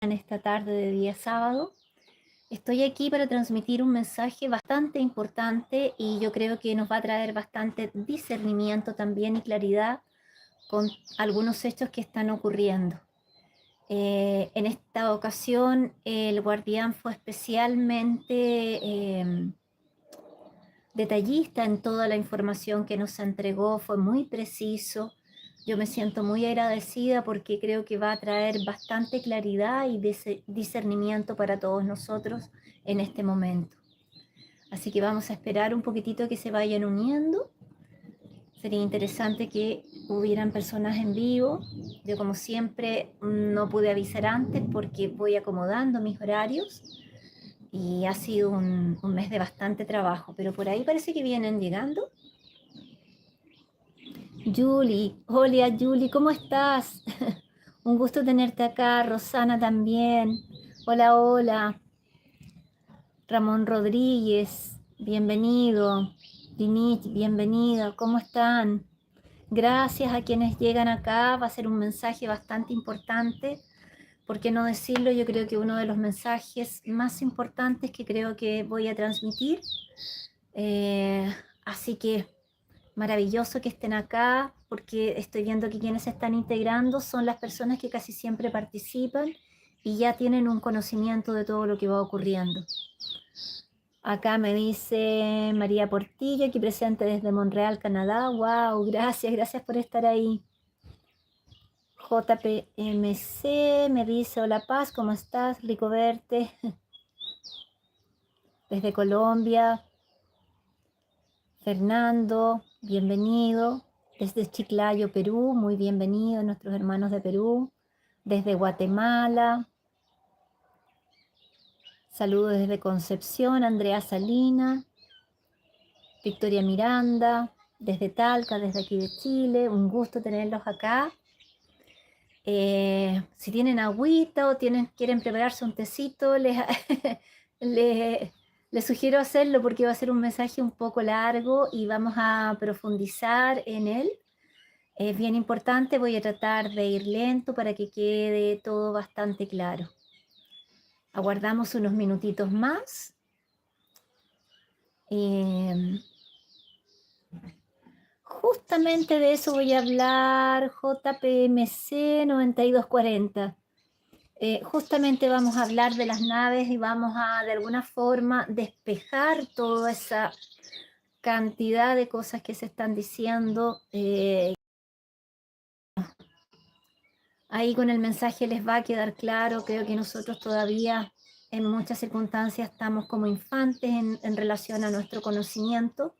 en esta tarde de día sábado. Estoy aquí para transmitir un mensaje bastante importante y yo creo que nos va a traer bastante discernimiento también y claridad con algunos hechos que están ocurriendo. En esta ocasión el guardián fue especialmente detallista en toda la información que nos entregó, fue muy preciso. Yo me siento muy agradecida porque creo que va a traer bastante claridad y discernimiento para todos nosotros en este momento. Así que vamos a esperar un poquitito que se vayan uniendo. Sería interesante que hubieran personas en vivo. Yo como siempre no pude avisar antes porque voy acomodando mis horarios y ha sido un mes de bastante trabajo, pero por ahí parece que vienen llegando. Julie, hola Julie, ¿cómo estás? Un gusto tenerte acá, Rosana también. Hola, hola. Ramón Rodríguez, bienvenido. Dinich, bienvenido. ¿Cómo están? Gracias a quienes llegan acá. Va a ser un mensaje bastante importante. ¿Por qué no decirlo? Yo creo que uno de los mensajes más importantes que creo que voy a transmitir. Así que maravilloso que estén acá, porque estoy viendo que quienes se están integrando son las personas que casi siempre participan y ya tienen un conocimiento de todo lo que va ocurriendo. Acá me dice María Portillo, aquí presente desde Montreal, Canadá. Wow, gracias por estar ahí. JPMC me dice, hola Paz, ¿cómo estás? Rico verte. Desde Colombia. Fernando, bienvenido. Desde Chiclayo, Perú, muy bienvenido, nuestros hermanos de Perú. Desde Guatemala. Saludos desde Concepción, Andrea Salina. Victoria Miranda, desde Talca, desde aquí de Chile. Un gusto tenerlos acá. Si tienen agüita o quieren prepararse un tecito, les sugiero hacerlo porque va a ser un mensaje un poco largo y vamos a profundizar en él. Es bien importante, voy a tratar de ir lento para que quede todo bastante claro. Aguardamos unos minutitos más. Justamente de eso voy a hablar, JPMC 9240. Justamente vamos a hablar de las naves y vamos a de alguna forma despejar toda esa cantidad de cosas que se están diciendo. Ahí con el mensaje les va a quedar claro. Creo que nosotros todavía en muchas circunstancias estamos como infantes en relación a nuestro conocimiento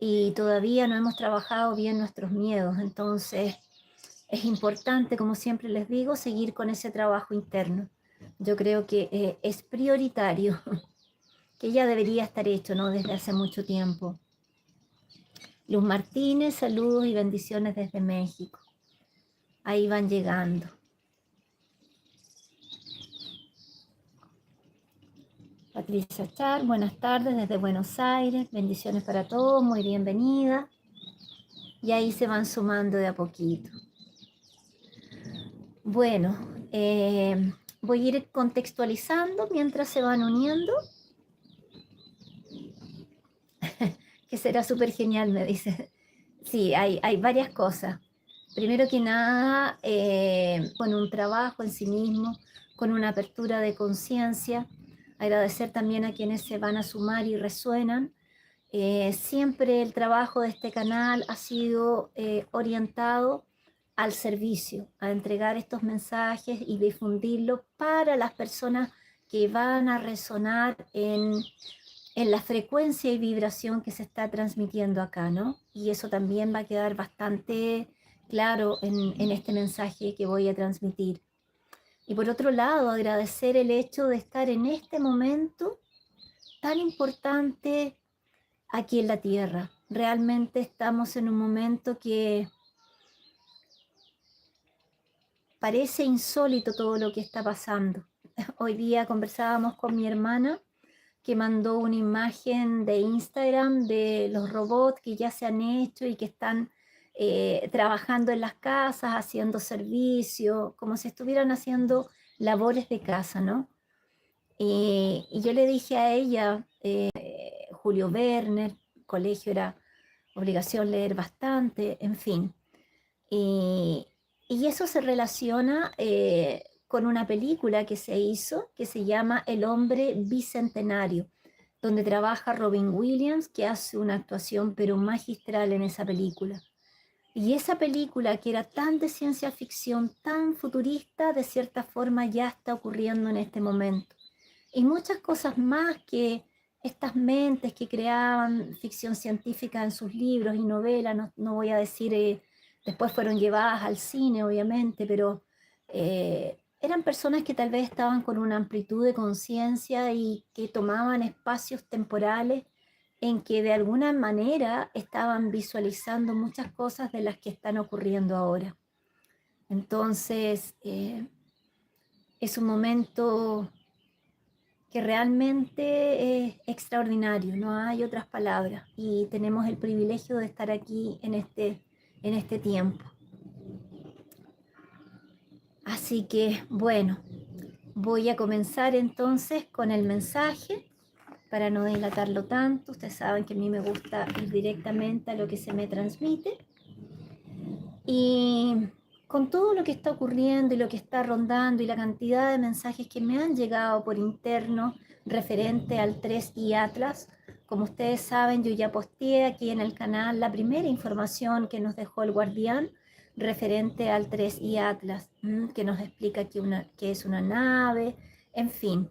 y todavía no hemos trabajado bien nuestros miedos. Entonces es importante, como siempre les digo, seguir con ese trabajo interno. Yo creo que es prioritario, que ya debería estar hecho, ¿no? Desde hace mucho tiempo. Luz Martínez, saludos y bendiciones desde México. Ahí van llegando. Patricia Char, buenas tardes desde Buenos Aires, bendiciones para todos, muy bienvenida. Y ahí se van sumando de a poquito. Bueno, voy a ir contextualizando mientras se van uniendo. Que será súper genial, me dice. Sí, hay varias cosas. Primero que nada, con un trabajo en sí mismo, con una apertura de conciencia, agradecer también a quienes se van a sumar y resuenan. Siempre el trabajo de este canal ha sido orientado al servicio, a entregar estos mensajes y difundirlos para las personas que van a resonar en la frecuencia y vibración que se está transmitiendo acá, ¿no? Y eso también va a quedar bastante claro en este mensaje que voy a transmitir. Y por otro lado, agradecer el hecho de estar en este momento tan importante aquí en la Tierra. Realmente estamos en un momento que parece insólito todo lo que está pasando. Hoy día conversábamos con mi hermana que mandó una imagen de Instagram de los robots que ya se han hecho y que están trabajando en las casas, haciendo servicio, como si estuvieran haciendo labores de casa, ¿no? Y yo le dije a ella, Julio Verne, colegio era obligación leer bastante, en fin. Y, y eso se relaciona con una película que se hizo que se llama El hombre bicentenario, donde trabaja Robin Williams, que hace una actuación pero magistral en esa película. Y esa película que era tan de ciencia ficción, tan futurista, de cierta forma ya está ocurriendo en este momento. Y muchas cosas más que estas mentes que creaban ficción científica en sus libros y novelas, no voy a decir, después fueron llevadas al cine, obviamente, pero eran personas que tal vez estaban con una amplitud de conciencia y que tomaban espacios temporales en que de alguna manera estaban visualizando muchas cosas de las que están ocurriendo ahora. Entonces, es un momento que realmente es extraordinario, no hay otras palabras, y tenemos el privilegio de estar aquí en este tiempo. Así que, bueno, voy a comenzar entonces con el mensaje para no dilatarlo tanto. Ustedes saben que a mí me gusta ir directamente a lo que se me transmite. Y con todo lo que está ocurriendo y lo que está rondando y la cantidad de mensajes que me han llegado por interno referente al 3i Atlas, como ustedes saben, yo ya posteé aquí en el canal la primera información que nos dejó el guardián referente al 3i Atlas, que nos explica que es una nave, en fin.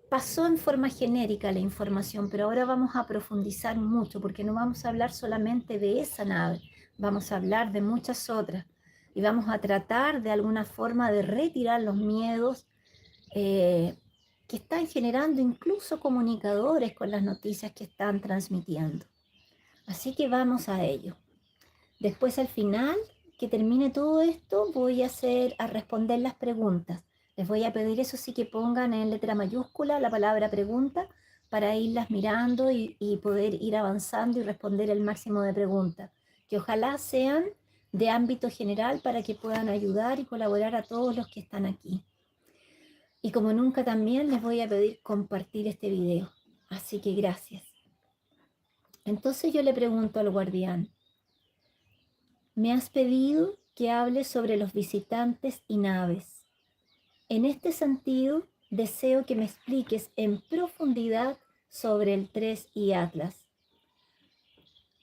Pasó en forma genérica la información, pero ahora vamos a profundizar mucho porque no vamos a hablar solamente de esa nave, vamos a hablar de muchas otras y vamos a tratar de alguna forma de retirar los miedos que están generando incluso comunicadores con las noticias que están transmitiendo. Así que vamos a ello. Después, al final que termine todo esto, voy a responder las preguntas. Les voy a pedir, eso sí, que pongan en letra mayúscula la palabra pregunta para irlas mirando y poder ir avanzando y responder el máximo de preguntas, que ojalá sean de ámbito general para que puedan ayudar y colaborar a todos los que están aquí. Y como nunca, también les voy a pedir compartir este video. Así que gracias. Entonces yo le pregunto al guardián: me has pedido que hable sobre los visitantes y naves. En este sentido, deseo que me expliques en profundidad sobre el 3i Atlas.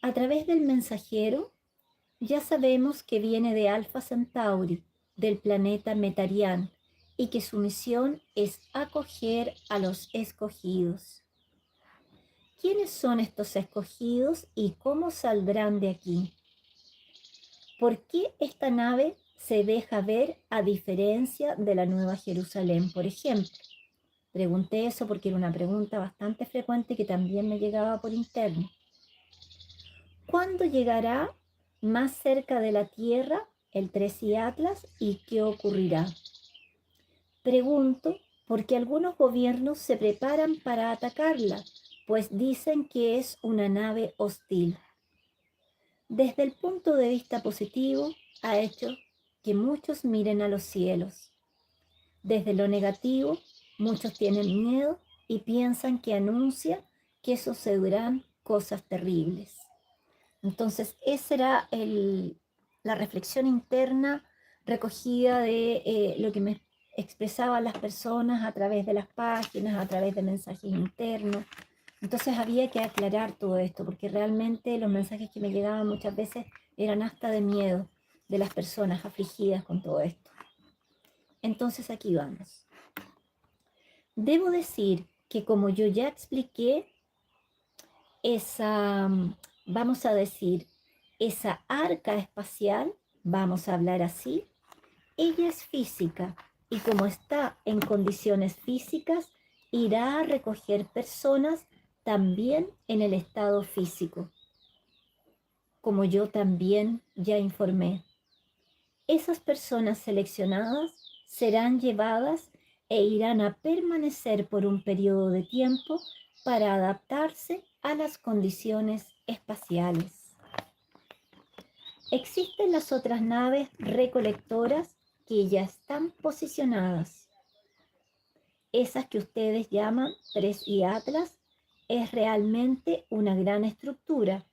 A través del mensajero, ya sabemos que viene de Alpha Centauri, del planeta Metarian, y que su misión es acoger a los escogidos. ¿Quiénes son estos escogidos y cómo saldrán de aquí? ¿Por qué esta nave se deja ver a diferencia de la Nueva Jerusalén, por ejemplo? Pregunté eso porque era una pregunta bastante frecuente que también me llegaba por interno. ¿Cuándo llegará más cerca de la Tierra el 3i Atlas y qué ocurrirá? Pregunto porque algunos gobiernos se preparan para atacarla, pues dicen que es una nave hostil. Desde el punto de vista positivo, ha hecho que muchos miren a los cielos. Desde lo negativo, muchos tienen miedo y piensan que anuncia que sucederán cosas terribles. Entonces, esa era la reflexión interna recogida de lo que me expresaban las personas a través de las páginas, a través de mensajes internos. Entonces había que aclarar todo esto, porque realmente los mensajes que me llegaban muchas veces eran hasta de miedo de las personas afligidas con todo esto. Entonces aquí vamos. Debo decir que, como yo ya expliqué, vamos a decir, esa arca espacial, vamos a hablar así, ella es física y como está en condiciones físicas, irá a recoger personas también en el estado físico, como yo también ya informé. Esas personas seleccionadas serán llevadas e irán a permanecer por un periodo de tiempo para adaptarse a las condiciones espaciales. Existen las otras naves recolectoras que ya están posicionadas. Esas que ustedes llaman 3i Atlas es realmente una gran estructura.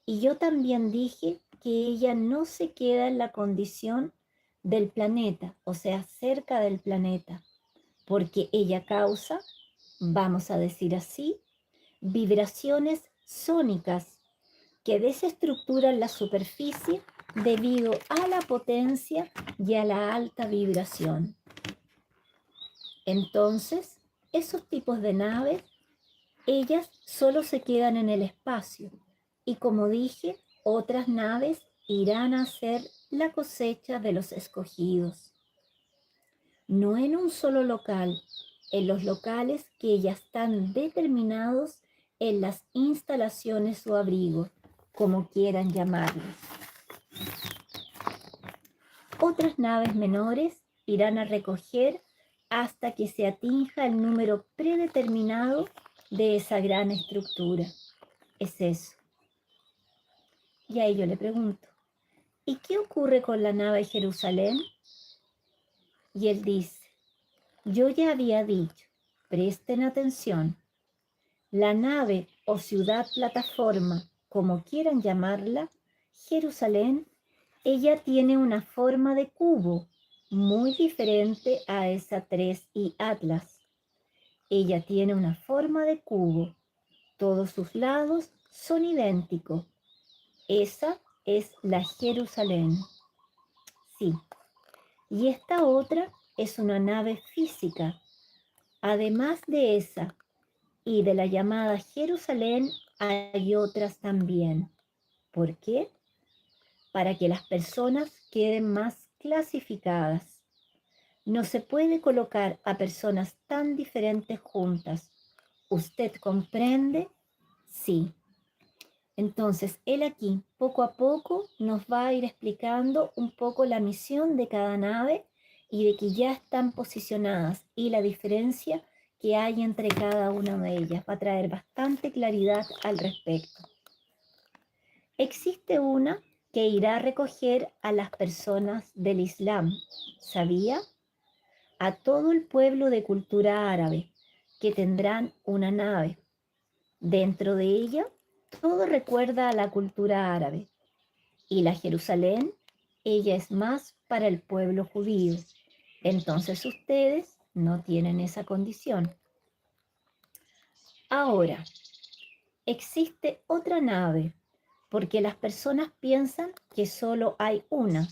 Y yo también dije que ella no se queda en la condición del planeta, o sea, cerca del planeta, porque ella causa, vamos a decir así, vibraciones sónicas que desestructuran la superficie debido a la potencia y a la alta vibración. Entonces, esos tipos de naves, ellas solo se quedan en el espacio y, como dije, otras naves irán a hacer la cosecha de los escogidos. No en un solo local, en los locales que ya están determinados en las instalaciones o abrigos, como quieran llamarlos. Otras naves menores irán a recoger hasta que se atinja el número predeterminado de esa gran estructura. Es eso. Y ahí yo le pregunto, ¿y qué ocurre con la nave Jerusalén? Y él dice, yo ya había dicho, presten atención, la nave o ciudad plataforma, como quieran llamarla, Jerusalén, ella tiene una forma de cubo muy diferente a esa 3i Atlas. Ella tiene una forma de cubo. Todos sus lados son idénticos. Esa es la Jerusalén. Sí. Y esta otra es una nave física. Además de esa y de la llamada Jerusalén, hay otras también. ¿Por qué? Para que las personas queden más clasificadas. No se puede colocar a personas tan diferentes juntas. ¿Usted comprende? Sí. Entonces, él aquí, poco a poco, nos va a ir explicando un poco la misión de cada nave y de que ya están posicionadas y la diferencia que hay entre cada una de ellas. Va a traer bastante claridad al respecto. Existe una que irá a recoger a las personas del Islam, ¿sabía? A todo el pueblo de cultura árabe, que tendrán una nave. Dentro de ella, todo recuerda a la cultura árabe. Y la Jerusalén, ella es más para el pueblo judío. Entonces ustedes no tienen esa condición. Ahora, existe otra nave, porque las personas piensan que solo hay una.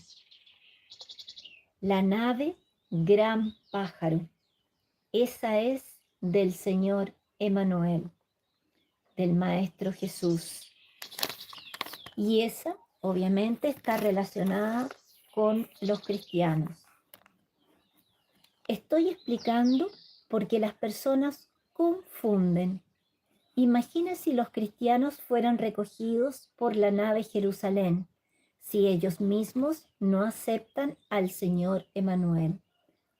La nave Gran Pájaro. Esa es del Señor Emanuel, del Maestro Jesús. Y esa, obviamente, está relacionada con los cristianos. Estoy explicando porque las personas confunden. Imagina si los cristianos fueran recogidos por la nave Jerusalén, si ellos mismos no aceptan al Señor Emanuel.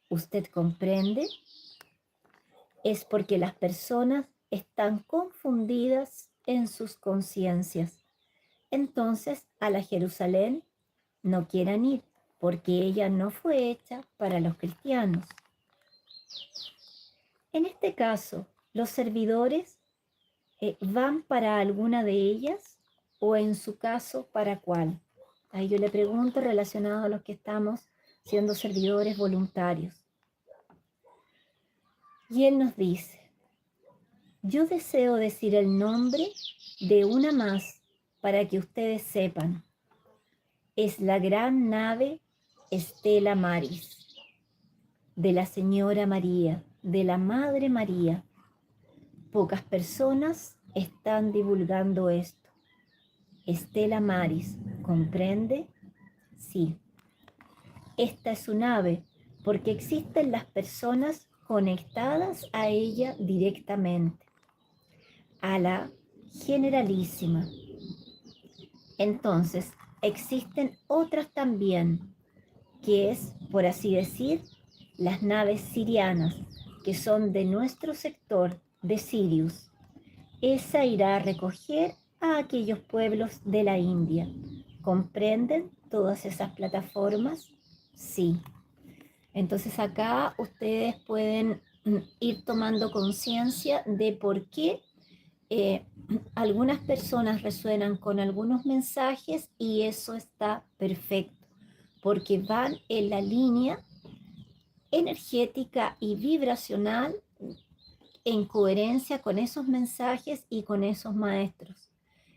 ¿Usted comprende? Es porque las personas están confundidas en sus conciencias. Entonces a la Jerusalén no quieran ir, porque ella no fue hecha para los cristianos. En este caso, los servidores van para alguna de ellas o en su caso, ¿para cuál? Ahí yo le pregunto relacionado a los que estamos siendo servidores voluntarios. Y él nos dice, yo deseo decir el nombre de una más para que ustedes sepan. Es la gran nave Stella Maris, de la Señora María, de la Madre María. Pocas personas están divulgando esto. Stella Maris, ¿comprende? Sí. Esta es su nave porque existen las personas conectadas a ella directamente, a la Generalísima. Entonces, existen otras también, que es, por así decir, las naves sirianas, que son de nuestro sector de Sirius. Esa irá a recoger a aquellos pueblos de la India. ¿Comprenden todas esas plataformas? Sí. Entonces acá ustedes pueden ir tomando conciencia de por qué algunas personas resuenan con algunos mensajes y eso está perfecto, porque van en la línea energética y vibracional en coherencia con esos mensajes y con esos maestros.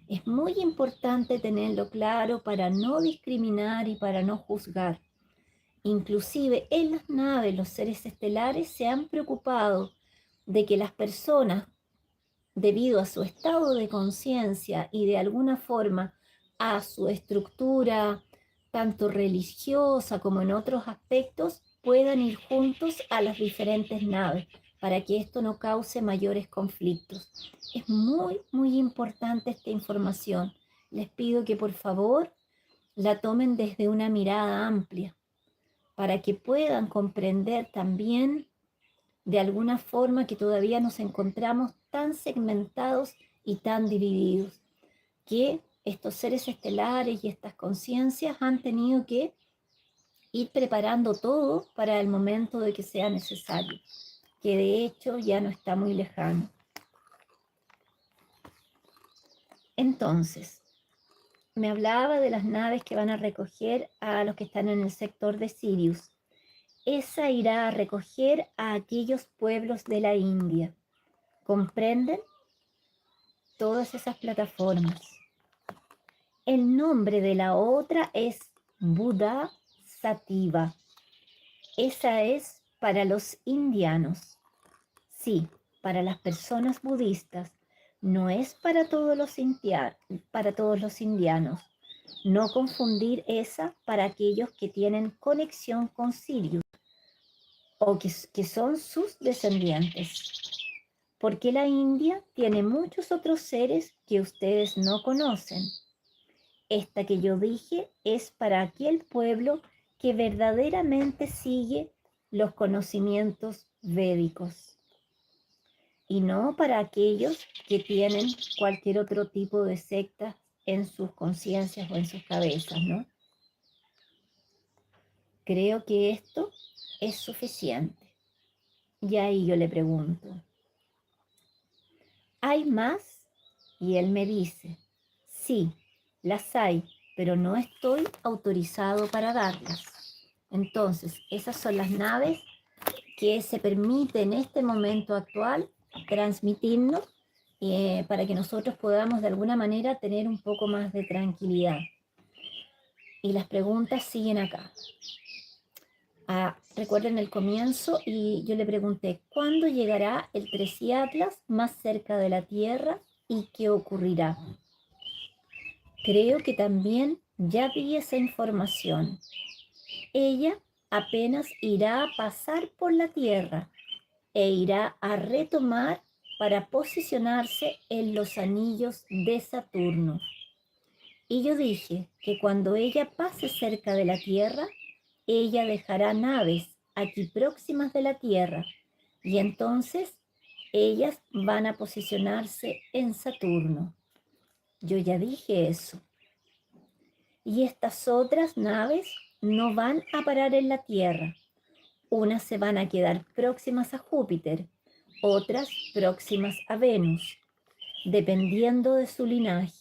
Es muy importante tenerlo claro para no discriminar y para no juzgar. Inclusive en las naves los seres estelares se han preocupado de que las personas, debido a su estado de conciencia y de alguna forma a su estructura, tanto religiosa como en otros aspectos, puedan ir juntos a las diferentes naves para que esto no cause mayores conflictos. Es muy, muy importante esta información. Les pido que por favor la tomen desde una mirada amplia para que puedan comprender también de alguna forma que todavía nos encontramos tan segmentados y tan divididos, que estos seres estelares y estas conciencias han tenido que ir preparando todo para el momento de que sea necesario, que de hecho ya no está muy lejano. Entonces, me hablaba de las naves que van a recoger a los que están en el sector de Sirius. Esa irá a recoger a aquellos pueblos de la India. ¿Comprenden? Todas esas plataformas. El nombre de la otra es Buddha Sativa. Esa es para los indianos. Sí, para las personas budistas. No es para todos los indianos. No confundir esa para aquellos que tienen conexión con Sirius o que son sus descendientes. Porque la India tiene muchos otros seres que ustedes no conocen. Esta que yo dije es para aquel pueblo que verdaderamente sigue los conocimientos védicos y no para aquellos que tienen cualquier otro tipo de secta en sus conciencias o en sus cabezas, ¿no? Creo que esto es suficiente. Y ahí yo le pregunto, ¿hay más? Y él me dice, sí, las hay, pero no estoy autorizado para darlas. Entonces, esas son las naves que se permite en este momento actual transmitirnos para que nosotros podamos de alguna manera tener un poco más de tranquilidad. Y las preguntas siguen acá. Recuerden el comienzo y yo le pregunté, ¿cuándo llegará el Tresiatlas más cerca de la Tierra y qué ocurrirá? Creo que también ya vi esa información. Ella apenas irá a pasar por la Tierra e irá a retomar para posicionarse en los anillos de Saturno. Y yo dije que cuando ella pase cerca de la Tierra, ella dejará naves aquí próximas de la Tierra y entonces ellas van a posicionarse en Saturno. Yo ya dije eso. Y estas otras naves no van a parar en la Tierra. Unas se van a quedar próximas a Júpiter, otras próximas a Venus, dependiendo de su linaje.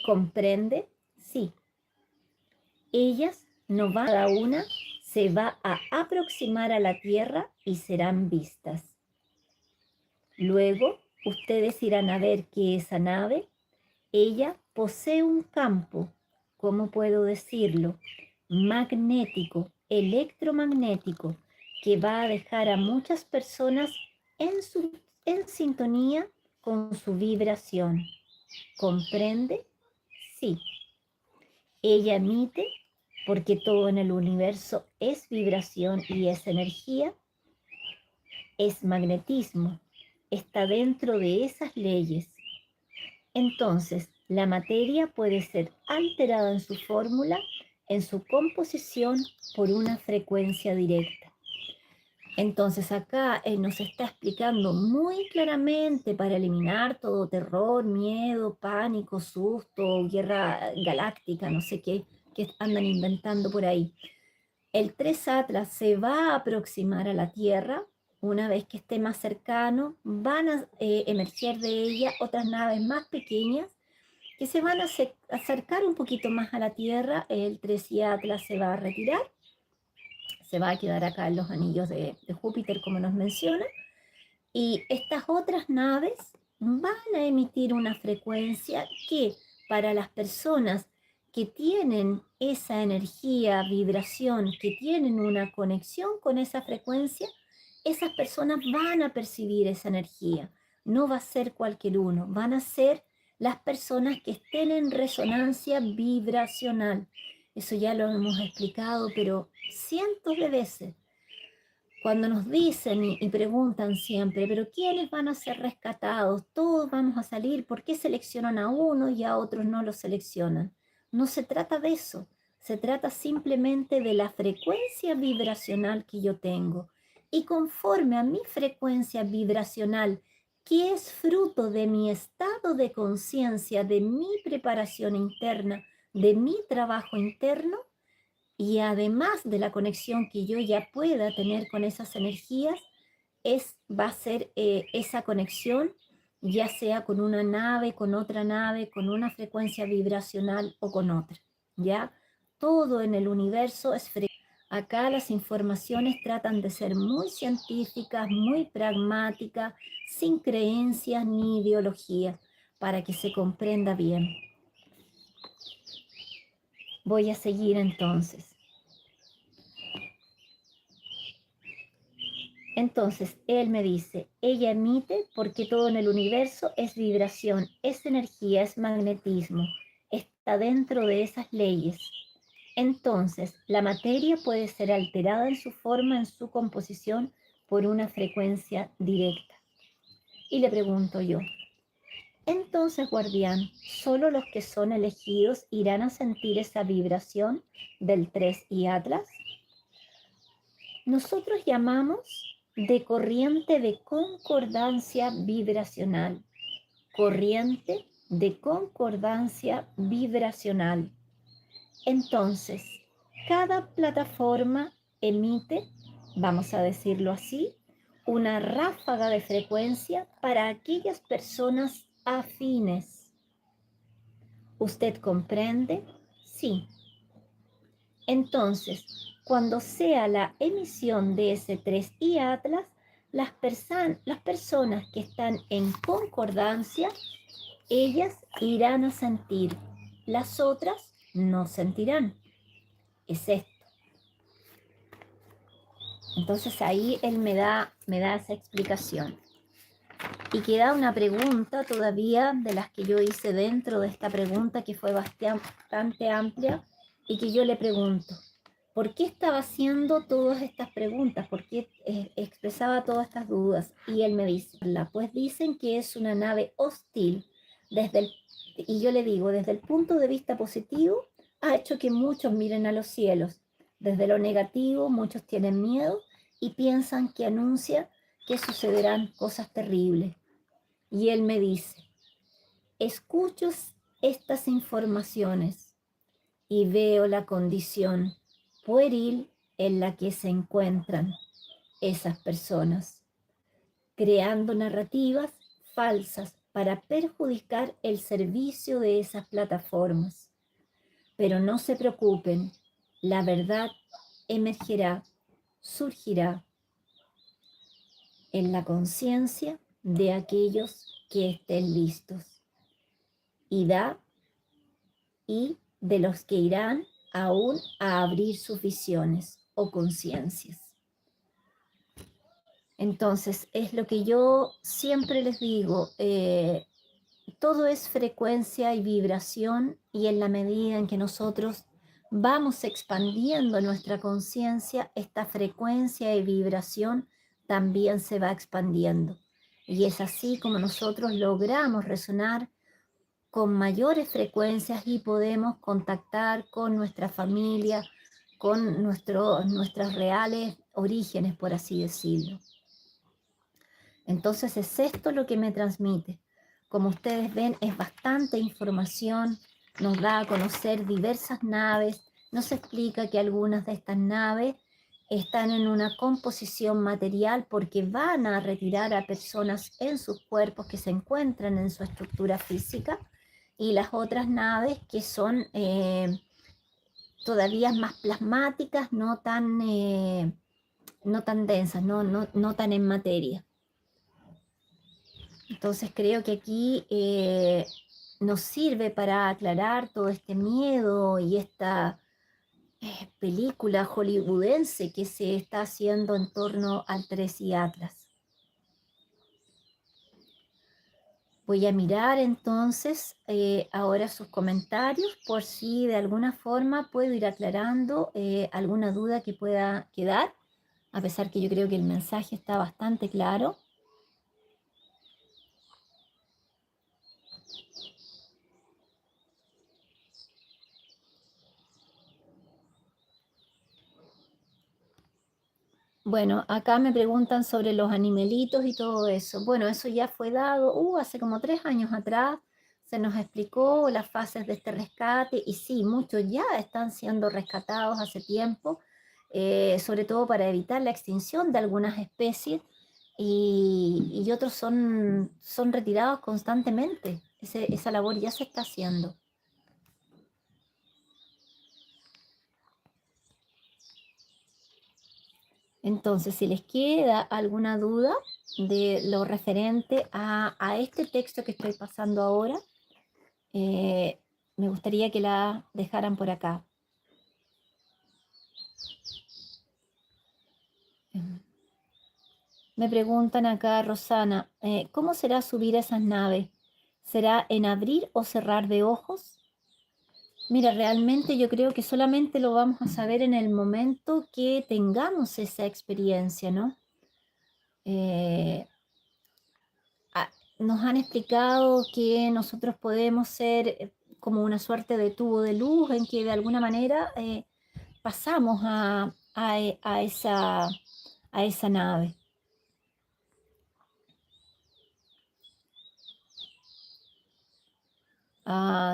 ¿Comprende? Sí. Ellas no van, cada una se va a aproximar a la Tierra y serán vistas. Luego, ustedes irán a ver que esa nave, ella posee un campo, ¿cómo puedo decirlo? Magnético, electromagnético, que va a dejar a muchas personas en sintonía con su vibración. ¿Comprende? Sí. Ella emite, porque todo en el universo es vibración y es energía, es magnetismo, está dentro de esas leyes. Entonces, la materia puede ser alterada en su fórmula, en su composición, por una frecuencia directa. Entonces acá él nos está explicando muy claramente para eliminar todo terror, miedo, pánico, susto, guerra galáctica, no sé qué andan inventando por ahí. El 3 Atlas se va a aproximar a la Tierra. Una vez que esté más cercano, van a emerger de ella otras naves más pequeñas que se van a acercar un poquito más a la Tierra. El 3 Atlas se va a retirar, se va a quedar acá en los anillos de Júpiter, como nos menciona, y estas otras naves van a emitir una frecuencia que para las personas que tienen esa energía, vibración, que tienen una conexión con esa frecuencia, esas personas van a percibir esa energía. No va a ser cualquier uno, van a ser las personas que estén en resonancia vibracional. Eso ya lo hemos explicado, pero cientos de veces. Cuando nos dicen y preguntan siempre, pero ¿quiénes van a ser rescatados? Todos vamos a salir, ¿por qué seleccionan a uno y a otros no los seleccionan? No se trata de eso, se trata simplemente de la frecuencia vibracional que yo tengo. Y conforme a mi frecuencia vibracional, que es fruto de mi estado de conciencia, de mi preparación interna, de mi trabajo interno, y además de la conexión que yo ya pueda tener con esas energías, va a ser esa conexión, ya sea con una nave, con otra nave, con una frecuencia vibracional o con otra, ¿ya? Todo en el universo es frecuencia. Acá las informaciones tratan de ser muy científicas, muy pragmáticas, sin creencias ni ideologías, para que se comprenda bien. Voy a seguir entonces. Entonces, él me dice, ella emite porque todo en el universo es vibración, es energía, es magnetismo, está dentro de esas leyes. Entonces, la materia puede ser alterada en su forma, en su composición, por una frecuencia directa. Y le pregunto yo, entonces, guardián, ¿solo los que son elegidos irán a sentir esa vibración del 3 y Atlas? Nosotros llamamos de corriente de concordancia vibracional, corriente de concordancia vibracional. Entonces, cada plataforma emite, vamos a decirlo así, una ráfaga de frecuencia para aquellas personas afines. ¿Usted comprende? Sí. Entonces, cuando sea la emisión de ese 3i Atlas, las personas que están en concordancia, ellas irán a sentir, las otras no sentirán. Es esto. Entonces ahí él me da esa explicación. Y queda una pregunta todavía de las que yo hice dentro de esta pregunta, que fue bastante amplia, y que yo le pregunto, ¿por qué estaba haciendo todas estas preguntas? ¿Por qué expresaba todas estas dudas? Y él me dice, pues dicen que es una nave hostil, y yo le digo, desde el punto de vista positivo, ha hecho que muchos miren a los cielos. Desde lo negativo, muchos tienen miedo y piensan que anuncia que sucederán cosas terribles. Y él me dice, escucho estas informaciones y veo la condición pueril en la que se encuentran esas personas, creando narrativas falsas para perjudicar el servicio de esas plataformas. Pero no se preocupen, la verdad emergerá, surgirá en la conciencia de aquellos que estén listos y de los que irán aún a abrir sus visiones o conciencias. Entonces, es lo que yo siempre les digo, todo es frecuencia y vibración, y en la medida en que nosotros vamos expandiendo nuestra conciencia, esta frecuencia y vibración también se va expandiendo. Y es así como nosotros logramos resonar con mayores frecuencias y podemos contactar con nuestra familia, con nuestros reales orígenes, por así decirlo. Entonces es esto lo que me transmite. Como ustedes ven, es bastante información, nos da a conocer diversas naves, nos explica que algunas de estas naves están en una composición material porque van a retirar a personas en sus cuerpos que se encuentran en su estructura física, y las otras naves que son todavía más plasmáticas, no tan densas, no tan en materia. Entonces creo que aquí nos sirve para aclarar todo este miedo y esta película hollywoodense que se está haciendo en torno al 3 y Atlas. Voy a mirar entonces ahora sus comentarios por si de alguna forma puedo ir aclarando alguna duda que pueda quedar, a pesar que yo creo que el mensaje está bastante claro. Bueno, acá me preguntan sobre los animalitos y todo eso. Bueno, eso ya fue dado, hace como 3 años atrás, se nos explicó las fases de este rescate y sí, muchos ya están siendo rescatados hace tiempo, sobre todo para evitar la extinción de algunas especies y otros son retirados constantemente. Esa labor ya se está haciendo. Entonces, si les queda alguna duda de lo referente a este texto que estoy pasando ahora, eh, me gustaría que la dejaran por acá. Me preguntan acá, Rosana, ¿cómo será subir a esas naves? ¿Será en abrir o cerrar de ojos? Mira, realmente yo creo que solamente lo vamos a saber en el momento que tengamos esa experiencia, ¿no? Eh, Nos han explicado que nosotros podemos ser como una suerte de tubo de luz en que de alguna manera pasamos a esa nave.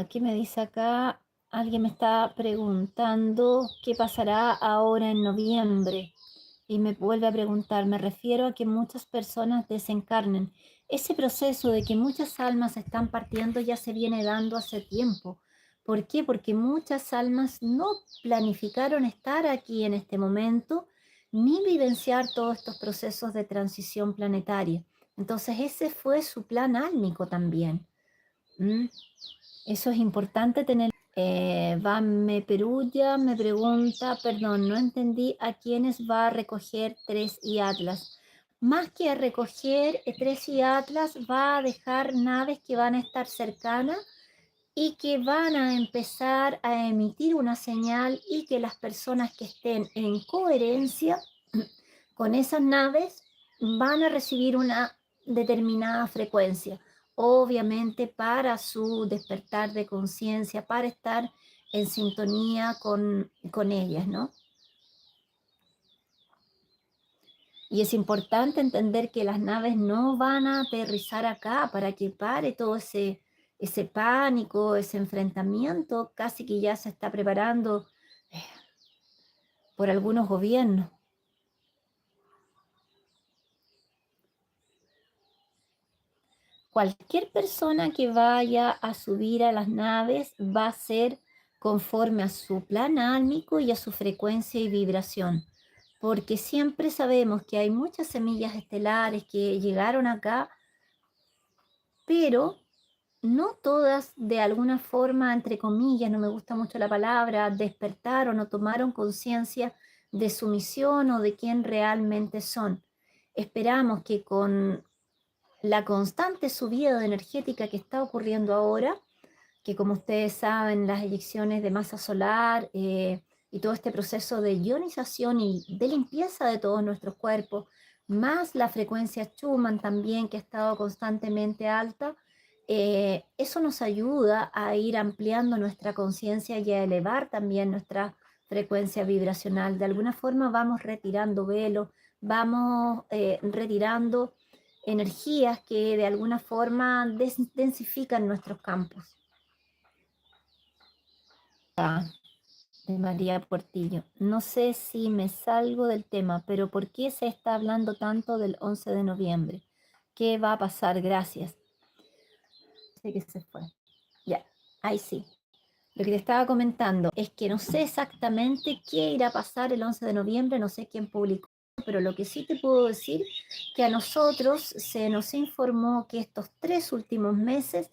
¿Qué me dice acá? Alguien me está preguntando qué pasará ahora en noviembre. Y me vuelve a preguntar, me refiero a que muchas personas desencarnen. Ese proceso de que muchas almas están partiendo ya se viene dando hace tiempo. ¿Por qué? Porque muchas almas no planificaron estar aquí en este momento ni vivenciar todos estos procesos de transición planetaria. Entonces ese fue su plan álmico también. ¿Mm? Eso es importante tener. Vanme Perulla me pregunta, perdón, no entendí a quiénes va a recoger 3 y Atlas. Más que a recoger 3 y Atlas, va a dejar naves que van a estar cercanas y que van a empezar a emitir una señal y que las personas que estén en coherencia con esas naves van a recibir una determinada frecuencia, obviamente para su despertar de conciencia, para estar en sintonía con ellas, ¿no? Y es importante entender que las naves no van a aterrizar acá para que pare todo ese pánico, ese enfrentamiento, casi que ya se está preparando eh, por algunos gobiernos. Cualquier persona que vaya a subir a las naves va a ser conforme a su plan álmico y a su frecuencia y vibración, porque siempre sabemos que hay muchas semillas estelares que llegaron acá, pero no todas de alguna forma, entre comillas, no me gusta mucho la palabra, despertaron o tomaron conciencia de su misión o de quién realmente son. Esperamos que con la constante subida energética que está ocurriendo ahora, que como ustedes saben, las eyecciones de masa solar y todo este proceso de ionización y de limpieza de todos nuestros cuerpos, más la frecuencia Schumann también, que ha estado constantemente alta, eso nos ayuda a ir ampliando nuestra conciencia y a elevar también nuestra frecuencia vibracional. De alguna forma vamos retirando velos, vamos retirando energías que de alguna forma densifican nuestros campos. María Portillo. No sé si me salgo del tema, pero ¿por qué se está hablando tanto del 11 de noviembre? ¿Qué va a pasar? Gracias. Sé que se fue. Ya, ahí sí. Lo que te estaba comentando es que no sé exactamente qué irá a pasar el 11 de noviembre, no sé quién publicó, pero lo que sí te puedo decir que a nosotros se nos informó que estos 3 últimos meses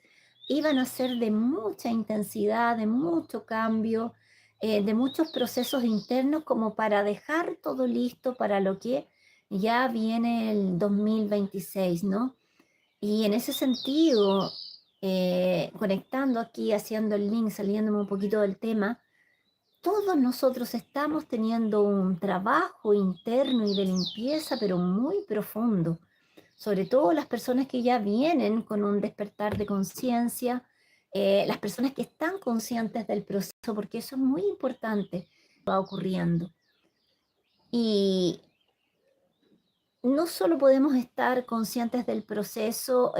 iban a ser de mucha intensidad, de mucho cambio, de muchos procesos internos como para dejar todo listo para lo que ya viene el 2026, ¿no? Y en ese sentido, conectando aquí, haciendo el link, saliéndome un poquito del tema, todos nosotros estamos teniendo un trabajo interno y de limpieza, pero muy profundo. Sobre todo las personas que ya vienen con un despertar de conciencia, las personas que están conscientes del proceso, porque eso es muy importante, va ocurriendo. Y, no solo podemos estar conscientes del proceso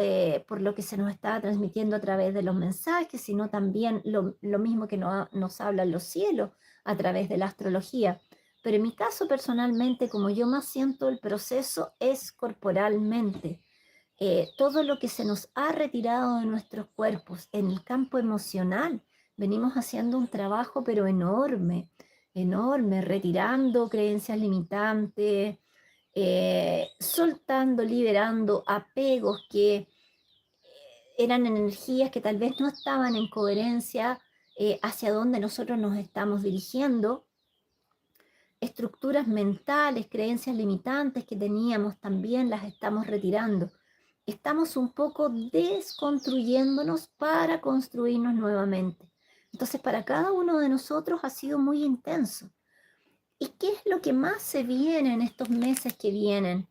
por lo que se nos está transmitiendo a través de los mensajes, sino también lo mismo que nos hablan los cielos a través de la astrología. Pero en mi caso personalmente, como yo más siento el proceso, es corporalmente. Todo lo que se nos ha retirado de nuestros cuerpos en el campo emocional, venimos haciendo un trabajo pero enorme, enorme, retirando creencias limitantes, soltando, liberando apegos que eran energías que tal vez no estaban en coherencia hacia donde nosotros nos estamos dirigiendo, estructuras mentales, creencias limitantes que teníamos también las estamos retirando. Estamos un poco desconstruyéndonos para construirnos nuevamente. Entonces, para cada uno de nosotros ha sido muy intenso. ¿Y qué es lo que más se viene en estos meses que vienen?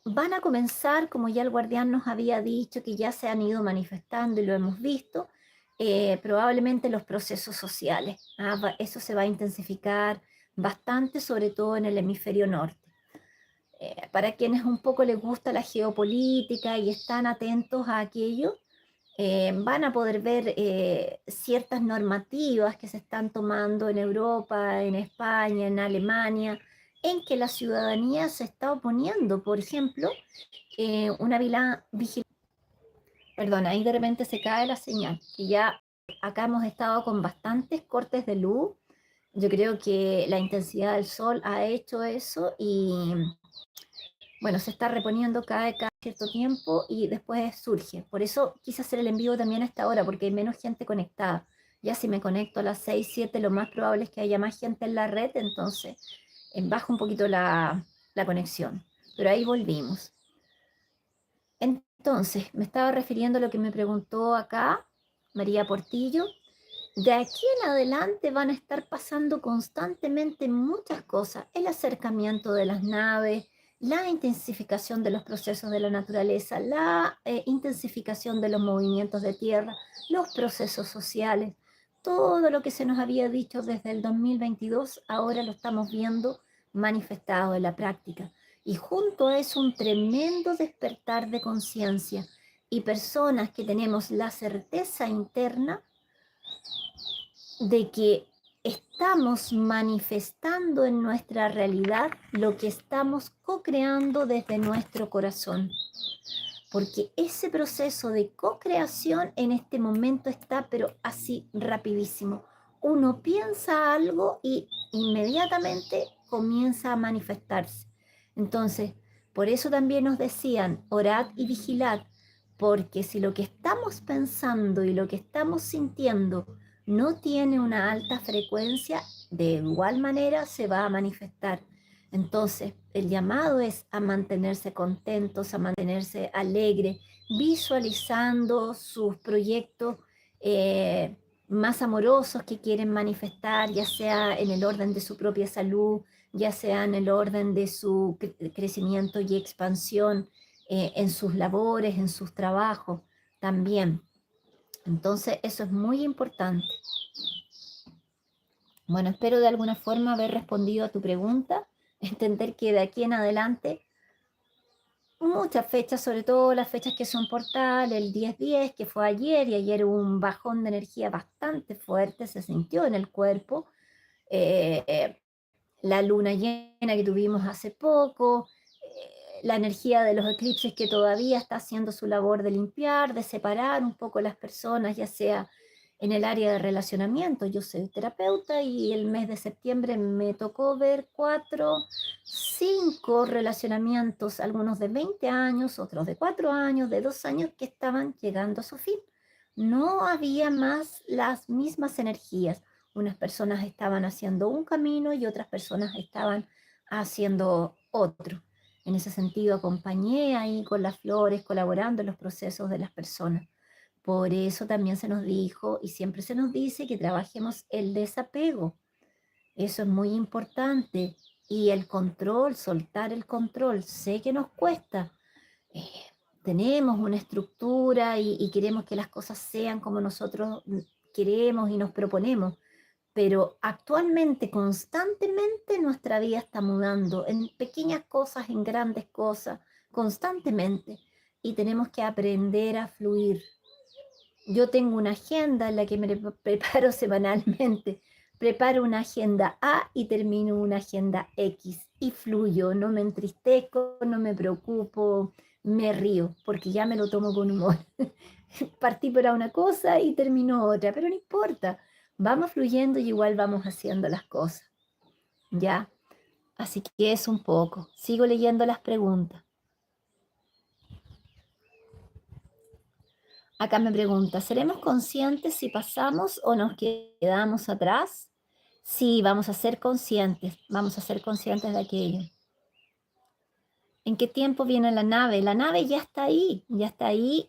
Van a comenzar, como ya el guardián nos había dicho, que ya se han ido manifestando y lo hemos visto, probablemente los procesos sociales. Eso se va a intensificar bastante, sobre todo en el hemisferio norte. Para quienes un poco les gusta la geopolítica y están atentos a aquello, van a poder ver ciertas normativas que se están tomando en Europa, en España, en Alemania, en que la ciudadanía se está oponiendo. Por ejemplo, una vigilancia, perdón, ahí de repente se cae la señal, y ya acá hemos estado con bastantes cortes de luz. Yo creo que la intensidad del sol ha hecho eso y bueno, se está reponiendo cada cierto tiempo y después surge. Por eso quise hacer el envío también a esta hora, porque hay menos gente conectada. Ya si me conecto a las 6 7 lo más probable es que haya más gente en la red, entonces baja un poquito la conexión. Pero ahí volvimos. Entonces, me estaba refiriendo a lo que me preguntó acá María Portillo. De aquí en adelante van a estar pasando constantemente muchas cosas. El acercamiento de las naves, la intensificación de los procesos de la naturaleza, la intensificación de los movimientos de tierra, los procesos sociales. Todo lo que se nos había dicho desde el 2022, ahora lo estamos viendo manifestado en la práctica. Y junto a eso un tremendo despertar de conciencia y personas que tenemos la certeza interna de que estamos manifestando en nuestra realidad lo que estamos co-creando desde nuestro corazón. Porque ese proceso de co-creación en este momento está, pero así rapidísimo. Uno piensa algo y inmediatamente comienza a manifestarse. Entonces, por eso también nos decían, orad y vigilad, porque si lo que estamos pensando y lo que estamos sintiendo no tiene una alta frecuencia, de igual manera se va a manifestar. Entonces, el llamado es a mantenerse contentos, a mantenerse alegres, visualizando sus proyectos más amorosos que quieren manifestar, ya sea en el orden de su propia salud, ya sea en el orden de su crecimiento y expansión, en sus labores, en sus trabajos también. Entonces, eso es muy importante. Bueno, espero de alguna forma haber respondido a tu pregunta, entender que de aquí en adelante muchas fechas, sobre todo las fechas que son portal, el 10-10, que fue ayer, y ayer hubo un bajón de energía bastante fuerte, se sintió en el cuerpo. Eh, la luna llena que tuvimos hace poco, la energía de los eclipses que todavía está haciendo su labor de limpiar, de separar un poco las personas, ya sea en el área de relacionamiento. Yo soy terapeuta y el mes de septiembre me tocó ver 5 relacionamientos, algunos de 20 años, otros de 4 años, de 2 años, que estaban llegando a su fin. No había más las mismas energías. Unas personas estaban haciendo un camino y otras personas estaban haciendo otro. En ese sentido, acompañé ahí con las flores, colaborando en los procesos de las personas. Por eso también se nos dijo y siempre se nos dice que trabajemos el desapego. Eso es muy importante. Y el control, soltar el control. Sé que nos cuesta. Eh, Tenemos una estructura y queremos que las cosas sean como nosotros queremos y nos proponemos, pero actualmente, constantemente, nuestra vida está mudando en pequeñas cosas, en grandes cosas, constantemente, y tenemos que aprender a fluir. Yo tengo una agenda en la que me preparo semanalmente. Preparo una agenda A y termino una agenda X y fluyo, no me entristezco, no me preocupo, me río, porque ya me lo tomo con humor. Partí por una cosa y terminó otra, pero no importa, vamos fluyendo y igual vamos haciendo las cosas, ¿ya? Así que es un poco. Sigo leyendo las preguntas. Acá me pregunta, ¿seremos conscientes si pasamos o nos quedamos atrás? Sí, vamos a ser conscientes de aquello. ¿En qué tiempo viene la nave? La nave ya está ahí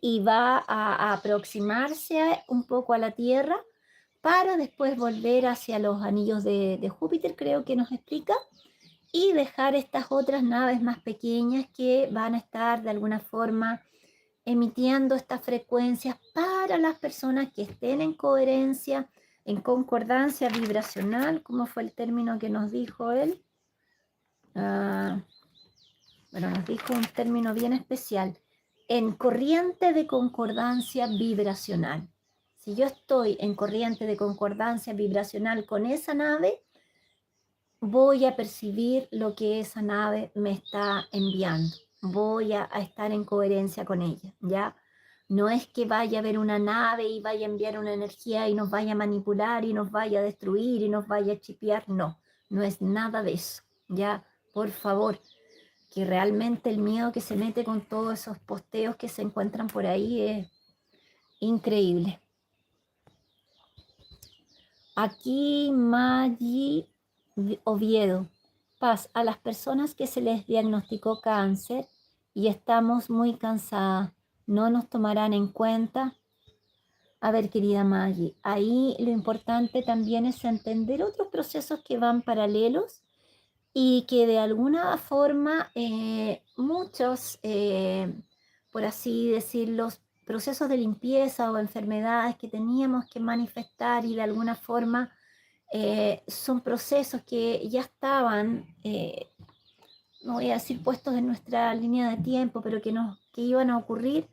y va a aproximarse un poco a la Tierra para después volver hacia los anillos de Júpiter, creo que nos explica, y dejar estas otras naves más pequeñas que van a estar de alguna forma emitiendo estas frecuencias para las personas que estén en coherencia, en concordancia vibracional, como fue el término que nos dijo él. Ah, bueno, nos dijo un término bien especial, en corriente de concordancia vibracional. Si yo estoy en corriente de concordancia vibracional con esa nave, voy a percibir lo que esa nave me está enviando. Voy a estar en coherencia con ella, ¿ya? No es que vaya a haber una nave y vaya a enviar una energía y nos vaya a manipular y nos vaya a destruir y nos vaya a chipear. No, no es nada de eso, ¿ya? Por favor, que realmente el miedo que se mete con todos esos posteos que se encuentran por ahí es increíble. Aquí Maggi Oviedo. Paz, a las personas que se les diagnosticó cáncer y estamos muy cansadas, ¿no nos tomarán en cuenta? A ver, querida Maggie, ahí lo importante también es entender otros procesos que van paralelos y que de alguna forma muchos, por así decirlo, procesos de limpieza o enfermedades que teníamos que manifestar y de alguna forma son procesos que ya estaban, no voy a decir puestos en nuestra línea de tiempo, pero que iban a ocurrir.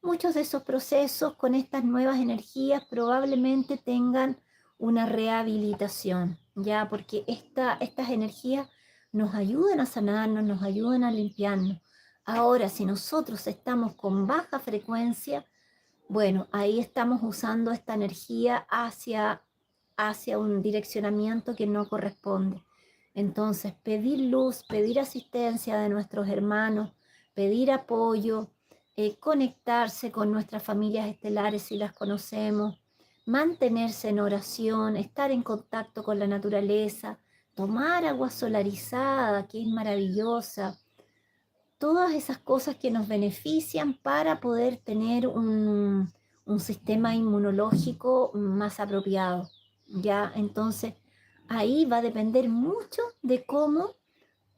Muchos de esos procesos con estas nuevas energías probablemente tengan una rehabilitación, ya, porque estas energías nos ayudan a sanarnos, nos ayudan a limpiarnos. Ahora, si nosotros estamos con baja frecuencia, bueno, ahí estamos usando esta energía hacia un direccionamiento que no corresponde. Entonces, pedir luz, pedir asistencia de nuestros hermanos, pedir apoyo, conectarse con nuestras familias estelares si las conocemos, mantenerse en oración, estar en contacto con la naturaleza, tomar agua solarizada, que es maravillosa, todas esas cosas que nos benefician para poder tener un sistema inmunológico más apropiado, ¿ya? Entonces, ahí va a depender mucho de cómo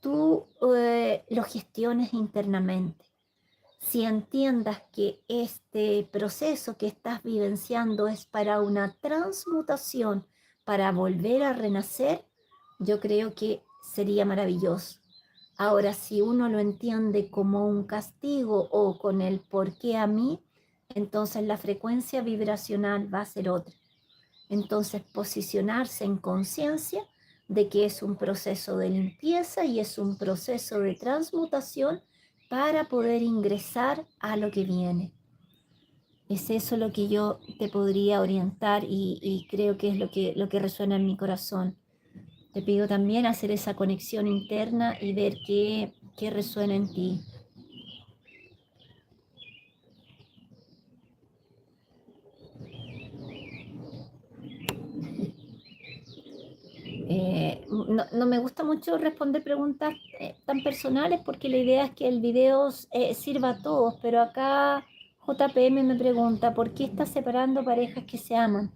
tú lo gestiones internamente. Si entiendas que este proceso que estás vivenciando es para una transmutación, para volver a renacer, yo creo que sería maravilloso. Ahora, si uno lo entiende como un castigo o con el por qué a mí, entonces la frecuencia vibracional va a ser otra. Entonces, posicionarse en conciencia de que es un proceso de limpieza y es un proceso de transmutación para poder ingresar a lo que viene. Es eso lo que yo te podría orientar y creo que es lo que resuena en mi corazón. Te pido también hacer esa conexión interna y ver qué resuena en ti. No me gusta mucho responder preguntas tan personales porque la idea es que el video sirva a todos, pero acá JPM me pregunta, ¿por qué estás separando parejas que se aman?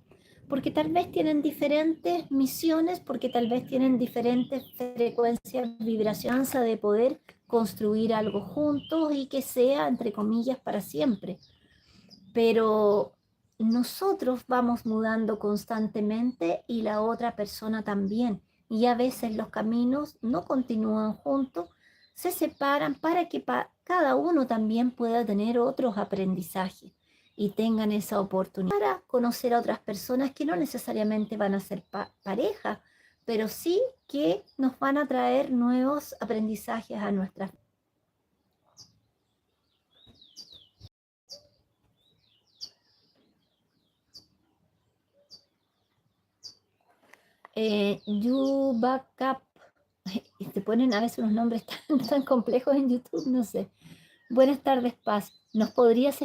Porque tal vez tienen diferentes misiones, porque tal vez tienen diferentes frecuencias, vibraciones de poder construir algo juntos y que sea, entre comillas, para siempre. Pero nosotros vamos mudando constantemente y la otra persona también. Y a veces los caminos no continúan juntos, se separan para que cada uno también pueda tener otros aprendizajes y tengan esa oportunidad para conocer a otras personas que no necesariamente van a ser pareja, pero sí que nos van a traer nuevos aprendizajes a nuestras vidas. You Backup. Y te ponen a veces unos nombres tan complejos en YouTube, no sé. Buenas tardes, Paz. ¿Nos podrías